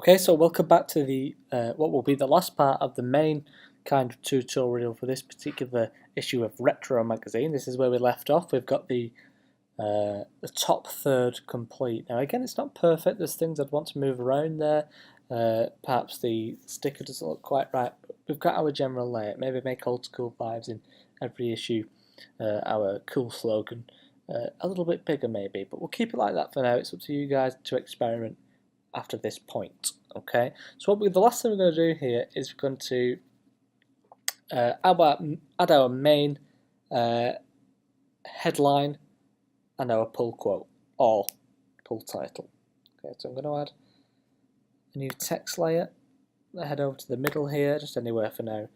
Okay, so welcome back to the what will be the last part of the main kind of tutorial for this particular issue of Retro magazine. This is where we left off. We've got the top third complete. Now again, it's not perfect. There's things I'd want to move around there. Perhaps the sticker doesn't look quite right. But we've got our general layout. Maybe make old school vibes in every issue. Our cool slogan a little bit bigger maybe, but we'll keep it like that for now. It's up to you guys to experiment after this point. Okay, so the last thing we're going to do here is we're going to add our main headline and our pull quote or pull title. Okay, so I'm going to add a new text layer. I head over to the middle here, just anywhere for now,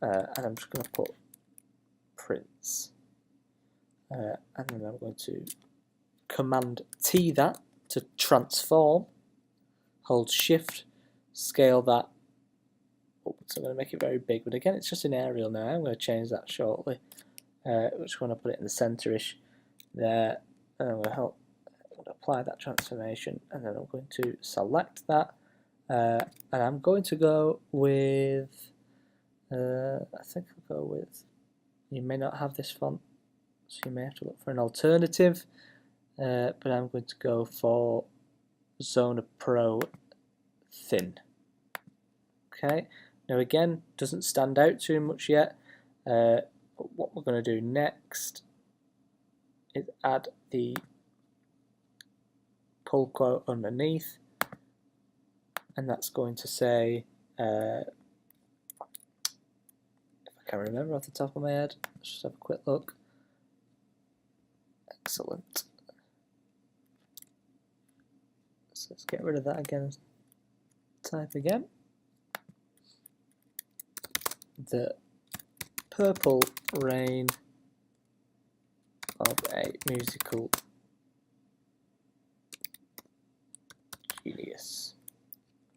and I'm just going to put prints, and then I'm going to Command T that to transform. Hold Shift, scale that upwards. I'm going to make it very big, but again, it's just an aerial now. I'm going to change that shortly. Just want to put it in the centre-ish there, and I'm going to apply that transformation, and then I'm going to select that, and I'm going to go with. I think I'll go with. You may not have this font, so you may have to look for an alternative. But I'm going to go for Zona Pro Thin. Okay, now again, doesn't stand out too much yet, but what we're going to do next is add the pull quote underneath, and that's going to say, if I can remember off the top of my head, let's just have a quick look. Excellent. So let's get rid of that again. Type again. The purple rain of a musical genius.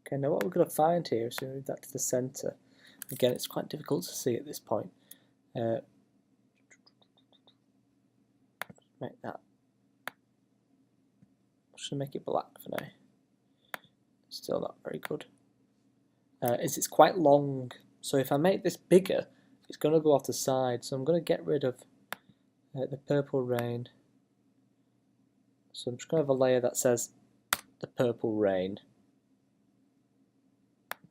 Okay, now what we're going to find here is we move that to the centre. Again, it's quite difficult to see at this point. Make that. I'm just going to make it black for now. Still not very good. It's quite long, so if I make this bigger, it's going to go off the side. So I'm going to get rid of the purple rain. So I'm just going to have a layer that says the purple rain.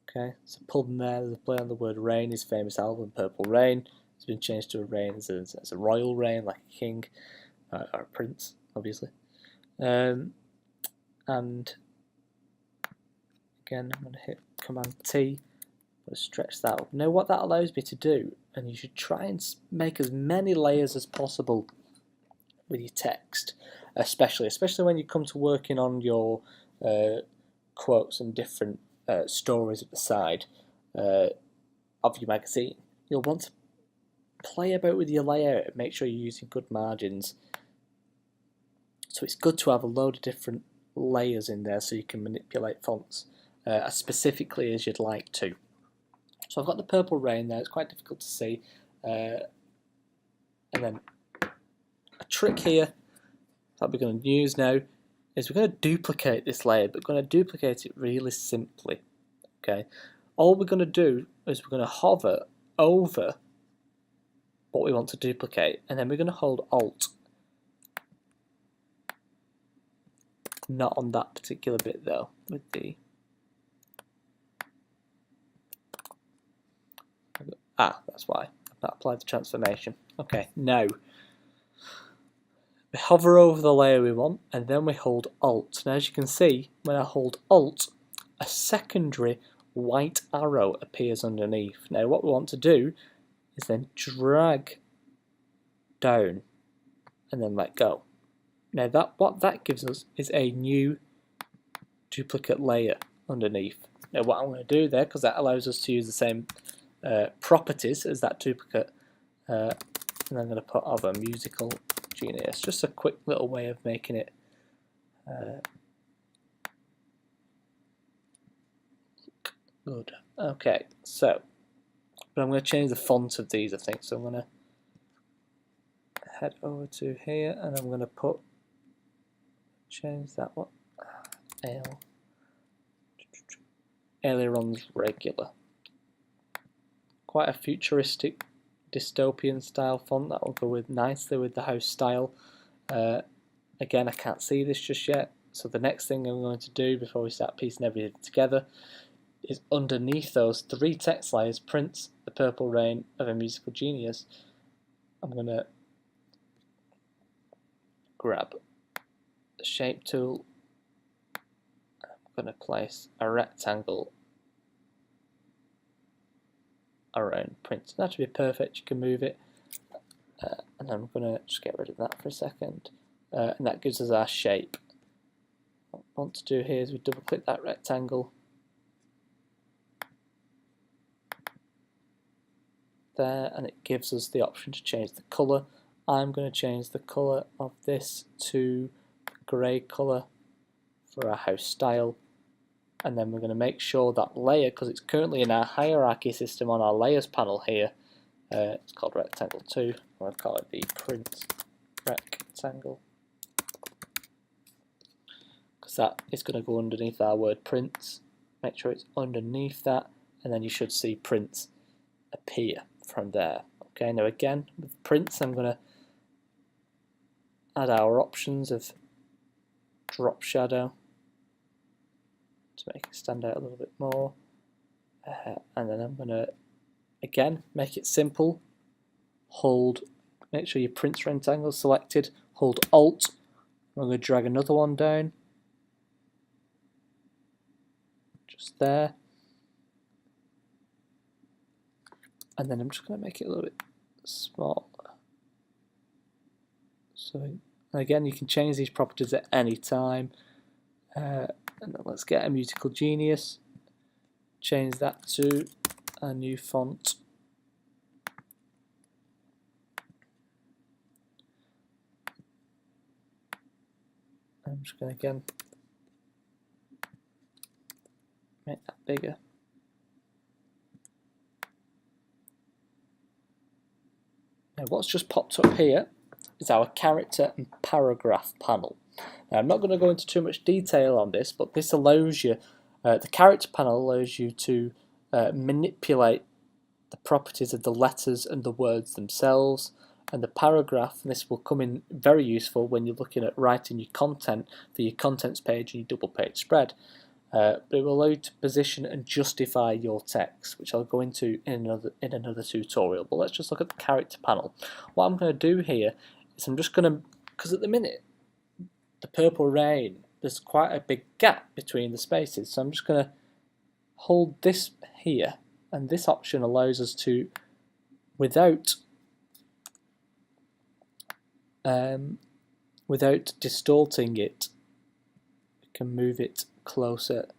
Okay, so pull them there. There's a play on the word rain. His famous album Purple Rain has been changed to a rain as a royal rain, like a king or a prince, obviously. And again, I'm going to hit Command T, stretch that up. Now what that allows me to do, and you should try and make as many layers as possible with your text, especially when you come to working on your quotes and different stories at the side of your magazine. You'll want to play about with your layout and make sure you're using good margins. So it's good to have a load of different layers in there so you can manipulate fonts as specifically as you'd like to. So I've got the purple rain there, it's quite difficult to see. And then a trick here that we're going to use now is we're going to duplicate this layer, but we're going to duplicate it really simply. Okay, all we're going to do is we're going to hover over what we want to duplicate, and then we're going to hold Alt. Not on that particular bit though, with the that's why I've not applied the transformation. Okay, now we hover over the layer we want, and then we hold Alt. Now as you can see, when I hold Alt, a secondary white arrow appears underneath. Now what we want to do is then drag down and then let go. Now what that gives us is a new duplicate layer underneath. Now what I'm going to do there, because that allows us to use the same properties as that duplicate, and I'm going to put of a musical genius. Just a quick little way of making it good. Okay, so but I'm going to change the font of these, I think. So I'm going to head over to here, and I'm going to change that one L ailerons regular. Quite a futuristic dystopian style font that will go with nicely with the house style. Again, I can't see this just yet, so the next thing I'm going to do before we start piecing everything together is underneath those 3 text layers, Prince, the Purple Rain of a Musical Genius, I'm going to grab the shape tool. I'm going to place a rectangle around Prince. That should be perfect. You can move it, and I'm going to just get rid of that for a second, and that gives us our shape. What I want to do here is we double click that rectangle there, and it gives us the option to change the colour. I'm going to change the colour of this to grey colour for our house style, and then we're going to make sure that layer, because it's currently in our hierarchy system on our layers panel here, it's called rectangle 2, I'm going to call it the Prince rectangle, because that is going to go underneath our word Prince. Make sure it's underneath that, and then you should see Prince appear from there. Okay, now again with Prince I'm going to add our options of drop shadow to make it stand out a little bit more, and then I'm going to again make it simple. Make sure your Prince rectangle is selected, hold Alt, I'm going to drag another one down just there, and then I'm just going to make it a little bit smaller. So again, you can change these properties at any time. And then let's get a Musical Genius, change that to a new font. I'm just going to again make that bigger. Now what's just popped up here is our character and paragraph panel. Now I'm not going to go into too much detail on this, but this allows you, the character panel allows you to manipulate the properties of the letters and the words themselves, and the paragraph, and this will come in very useful when you're looking at writing your content for your contents page and your double page spread. But it will allow you to position and justify your text, which I'll go into in another tutorial. But let's just look at the character panel. What I'm going to do here is I'm just going to, because at the minute the Purple Rain, there's quite a big gap between the spaces, so I'm just going to hold this here, and this option allows us to, without distorting it, we can move it closer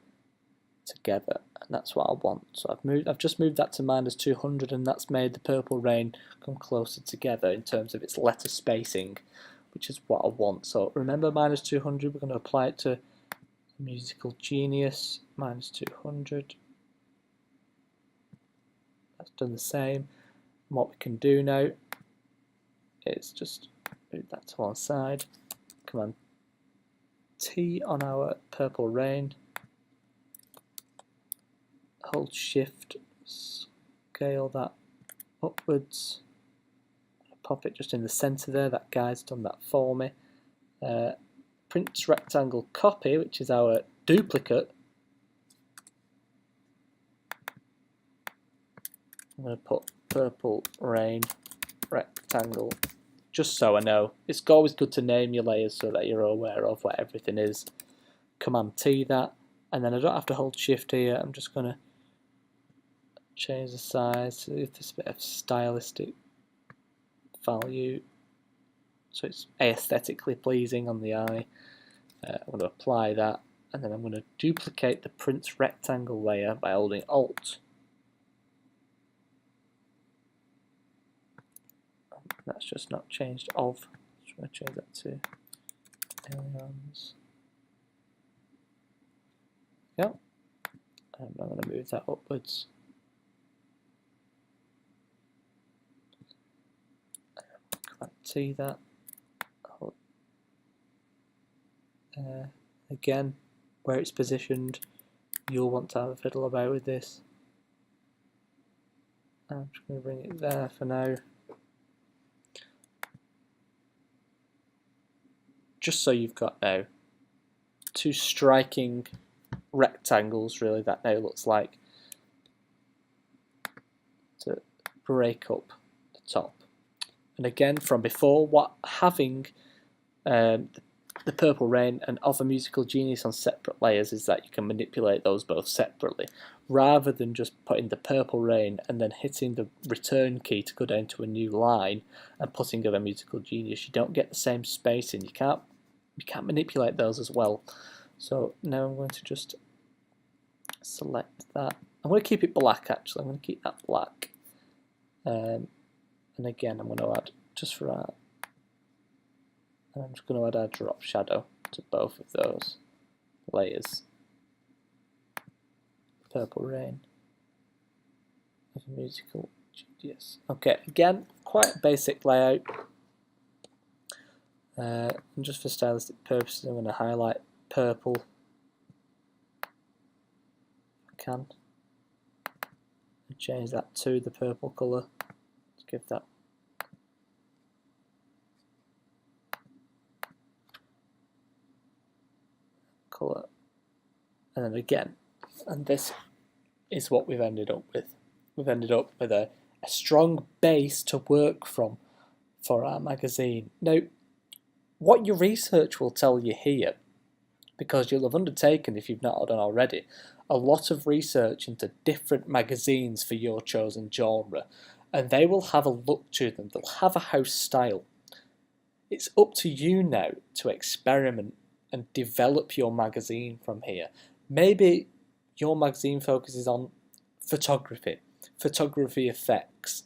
together, and that's what I want. So I've just moved that to -200, and that's made the Purple Rain come closer together in terms of its letter spacing, which is what I want. So remember, -200, we're going to apply it to Musical Genius, -200. That's done the same. And what we can do now is just move that to one side, Command T on our Purple Rain, hold Shift, scale that upwards, pop it just in the centre there. That guy's done that for me. Prince rectangle copy, which is our duplicate, I'm going to put Purple Rain rectangle, just so I know. It's always good to name your layers so that you're aware of what everything is. Command T that, and then I don't have to hold Shift here. I'm just going to change the size to this bit of stylistic value so it's aesthetically pleasing on the eye. I'm going to apply that, and then I'm going to duplicate the Prince rectangle layer by holding Alt. That's just not changed of. I'm going to change that to aliens. Yeah, and I'm going to move that upwards. Command T that. Again, where it's positioned, you'll want to have a fiddle about with this. I'm just going to bring it there for now. Just so you've got now two striking rectangles, really, that now looks like, to break up the top. And again, from before, what having the Purple Rain and Other Musical Genius on separate layers is that you can manipulate those both separately, rather than just putting the Purple Rain and then hitting the return key to go down to a new line and putting Other Musical Genius. You don't get the same spacing. You can't manipulate those as well. So now I'm going to just select that. I'm going to keep it black, actually. I'm going to keep that black. And again, I'm going to add, just for that, and I'm just going to add a drop shadow to both of those layers. Purple Rain of a Musical Genius. Okay, again, quite a basic layout. And just for stylistic purposes, I'm going to highlight purple if I can, and change that to the purple colour to give that colour. And then again, and this is what we've ended up with. We've ended up with a strong base to work from for our magazine. Now, what your research will tell you here, because you'll have undertaken, if you've not done already, a lot of research into different magazines for your chosen genre, and they will have a look to them. They'll have a house style. It's up to you now to experiment and develop your magazine from here. Maybe your magazine focuses on photography effects.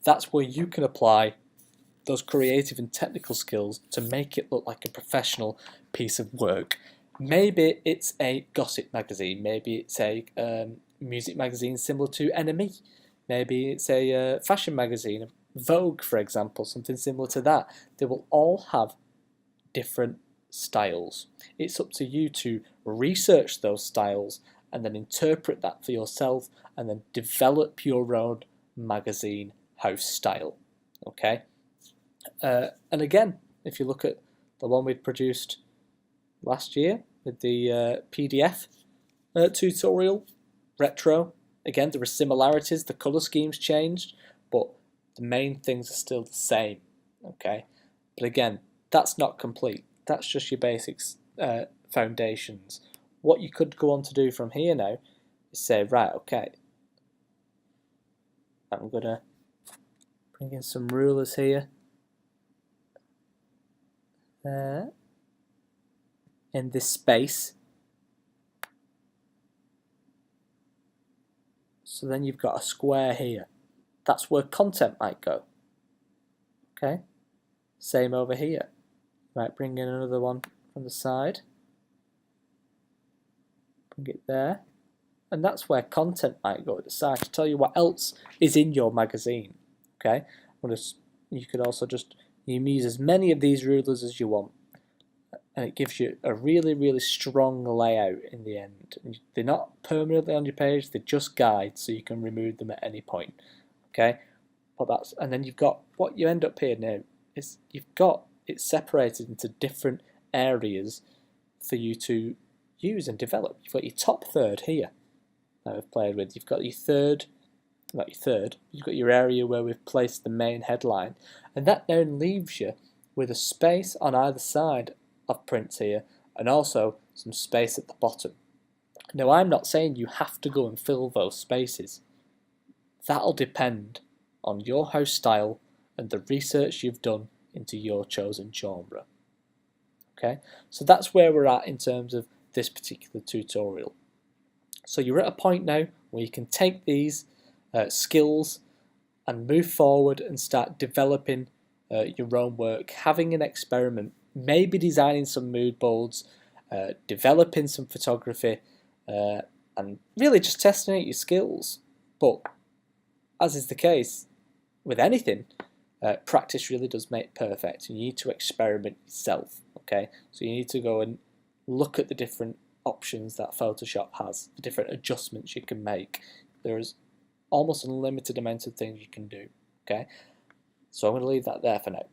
That's where you can apply those creative and technical skills to make it look like a professional piece of work. Maybe it's a gossip magazine, maybe it's a music magazine similar to NME, maybe it's a fashion magazine, Vogue for example, something similar to that. They will all have different styles. It's up to you to research those styles and then interpret that for yourself and then develop your own magazine house style. Okay? And again, if you look at the one we produced last year with the PDF tutorial, retro, again, there are similarities, the colour scheme's changed, but the main things are still the same, okay? But again, that's not complete. That's just your basics, foundations. What you could go on to do from here now is say, right, okay, I'm going to bring in some rulers here. In this space. So then you've got a square here. That's where content might go. Okay, same over here. Right, bring in another one from the side. Bring it there. And that's where content might go at the side to tell you what else is in your magazine. Okay, you could also just use as many of these rulers as you want, and it gives you a really, really strong layout in the end. They're not permanently on your page; they're just guides, so you can remove them at any point. Okay, but and then you've got what you end up here now is you've got it separated into different areas for you to use and develop. You've got your top third here that we've played with. You've got your third. Not your third, you've got your area where we've placed the main headline, and that now leaves you with a space on either side of prints here, and also some space at the bottom. Now, I'm not saying you have to go and fill those spaces. That'll depend on your house style and the research you've done into your chosen genre. Okay, so that's where we're at in terms of this particular tutorial. So you're at a point now where you can take these skills and move forward and start developing your own work, having an experiment, maybe designing some mood boards, developing some photography, and really just testing out your skills. But as is the case with anything, practice really does make perfect. You need to experiment yourself, okay? So you need to go and look at the different options that Photoshop has, the different adjustments you can make. There's almost unlimited amount of things you can do. Okay, so I'm going to leave that there for now.